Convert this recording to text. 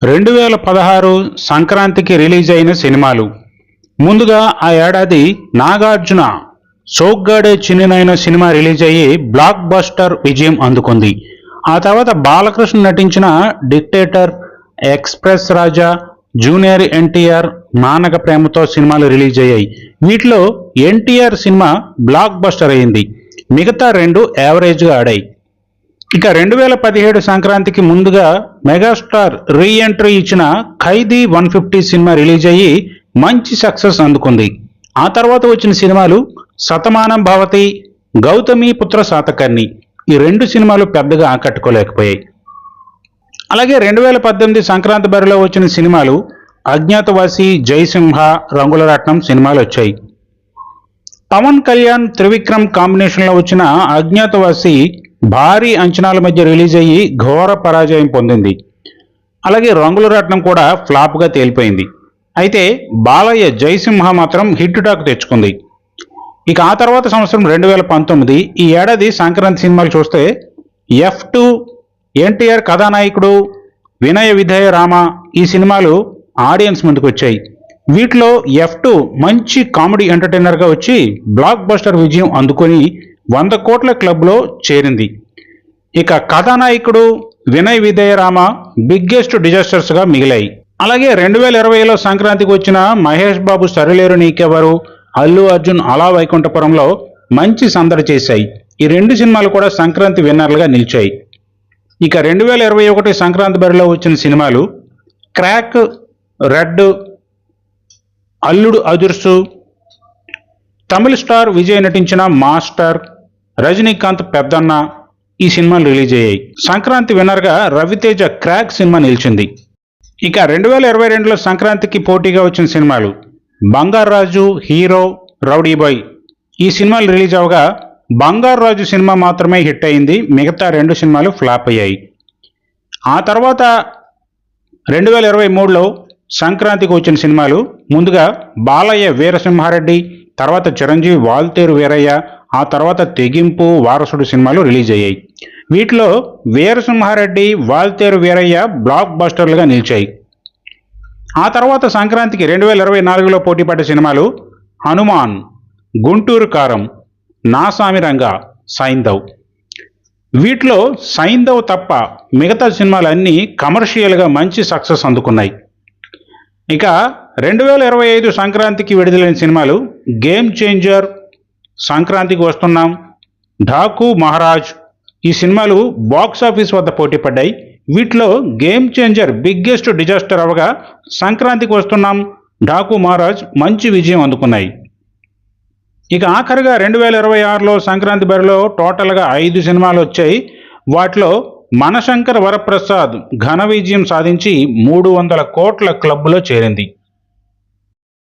2016 సంక్రాంతికి రిలీజ్ అయిన సినిమాలు. ముందుగా ఆ ఏడాది నాగార్జున సోగ్గాడే చిన్నినైన సినిమా రిలీజ్ అయ్యి బ్లాక్ బస్టర్ విజయం అందుకుంది. ఆ తర్వాత బాలకృష్ణ నటించిన డిక్టేటర్, ఎక్స్ప్రెస్ రాజా, జూనియర్ ఎన్టీఆర్, నాన్నక ప్రేమతో సినిమాలు రిలీజ్ అయ్యాయి. వీటిలో ఎన్టీఆర్ సినిమా బ్లాక్ బస్టర్ అయింది. మిగతా రెండు యావరేజ్గా ఆడాయి. ఇక 2017 సంక్రాంతికి ముందుగా మెగాస్టార్ రీ ఎంట్రీ ఇచ్చిన ఖైదీ 150 సినిమా రిలీజ్ అయ్యి మంచి సక్సెస్ అందుకుంది. ఆ తర్వాత వచ్చిన సినిమాలు శతమానం భవతి, గౌతమి పుత్ర శాతకర్ణి. ఈ రెండు సినిమాలు పెద్దగా ఆకట్టుకోలేకపోయాయి. అలాగే 2018 సంక్రాంతి బరిలో వచ్చిన సినిమాలు అజ్ఞాతవాసి, జయసింహ, రంగులరాట్నం సినిమాలు వచ్చాయి. పవన్ కళ్యాణ్, త్రివిక్రమ్ కాంబినేషన్లో వచ్చిన అజ్ఞాతవాసి భారీ అంచనాల మధ్య రిలీజ్ అయ్యి ఘోర పరాజయం పొందింది. అలాగే రంగులరాట్నం కూడా ఫ్లాప్గా తేలిపోయింది. అయితే బాలయ్య జయసింహ మాత్రం హిట్ టాక్ తెచ్చుకుంది. ఇక ఆ తర్వాత సంవత్సరం 2019, ఈ ఏడాది సంక్రాంతి సినిమాలు చూస్తే F2, ఎన్టీఆర్ కథానాయకుడు, వినయ విధేయ రామ ఈ సినిమాలు ఆడియన్స్ ముందుకు వచ్చాయి. వీటిలో F2 మంచి కామెడీ ఎంటర్టైనర్గా వచ్చి బ్లాక్ బస్టర్ విజయం అందుకొని 100 కోట్ల క్లబ్లో చేరింది. ఇక కథానాయకుడు, వినయ్ విధేయ రామ బిగ్గెస్ట్ డిజాస్టర్స్గా మిగిలాయి. అలాగే 2020లో సంక్రాంతికి వచ్చిన మహేష్ బాబు సరిలేరు నీకెవరు, అల్లు అర్జున్ అలా వైకుంఠపురంలో మంచి సందడి చేశాయి. ఈ రెండు సినిమాలు కూడా సంక్రాంతి విన్నర్లుగా నిలిచాయి. ఇక 2021 సంక్రాంతి బరిలో వచ్చిన సినిమాలు క్రాక్, రెడ్, అల్లుడు అదుర్సు, తమిళ స్టార్ విజయ్ నటించిన మాస్టర్, రజనీకాంత్ పెద్దన్న ఈ సినిమాలు రిలీజ్ అయ్యాయి. సంక్రాంతి విన్నర్గా రవితేజ క్రాక్ సినిమా నిలిచింది. ఇక 2022లో సంక్రాంతికి పోటీగా వచ్చిన సినిమాలు బంగారాజు, హీరో, రౌడీ బాయ్ ఈ సినిమాలు రిలీజ్ అవగా బంగారాజు సినిమా మాత్రమే హిట్ అయింది. మిగతా రెండు సినిమాలు ఫ్లాప్ అయ్యాయి. ఆ తర్వాత 2023లో సంక్రాంతికి వచ్చిన సినిమాలు ముందుగా బాలయ్య వీరసింహారెడ్డి, తర్వాత చిరంజీవి వాల్తేరు వీరయ్య, ఆ తర్వాత తెగింపు, వారసుడు సినిమాలు రిలీజ్ అయ్యాయి. వీటిలో వీరసింహారెడ్డి, వాల్తేరు వీరయ్య బ్లాక్ బస్టర్లుగా నిలిచాయి. ఆ తర్వాత సంక్రాంతికి 2024లో పోటీపడ్డ సినిమాలు హనుమాన్, గుంటూరు కారం, నాసామి రంగా, సైంధవ్. వీటిలో సైంధవ్ తప్ప మిగతా సినిమాలన్నీ కమర్షియల్గా మంచి సక్సెస్ అందుకున్నాయి. ఇక 2025 సంక్రాంతికి విడుదలైన సినిమాలు గేమ్ చేంజర్, సంక్రాంతికి వస్తున్నాం, ఢాకు మహారాజ్ ఈ సినిమాలు బాక్సాఫీస్ వద్ద పోటీ పడ్డాయి. వీటిలో గేమ్ చేంజర్ బిగ్గెస్ట్ డిజాస్టర్ అవగా సంక్రాంతికి వస్తున్నాం, ఢాకు మహారాజ్ మంచి విజయం అందుకున్నాయి. ఇక ఆఖరిగా 2026లో సంక్రాంతి బరిలో టోటల్గా 5 సినిమాలు వచ్చాయి. వాటిలో మనశంకర్ వరప్రసాద్ ఘన విజయం సాధించి 300 కోట్ల క్లబ్లో చేరింది.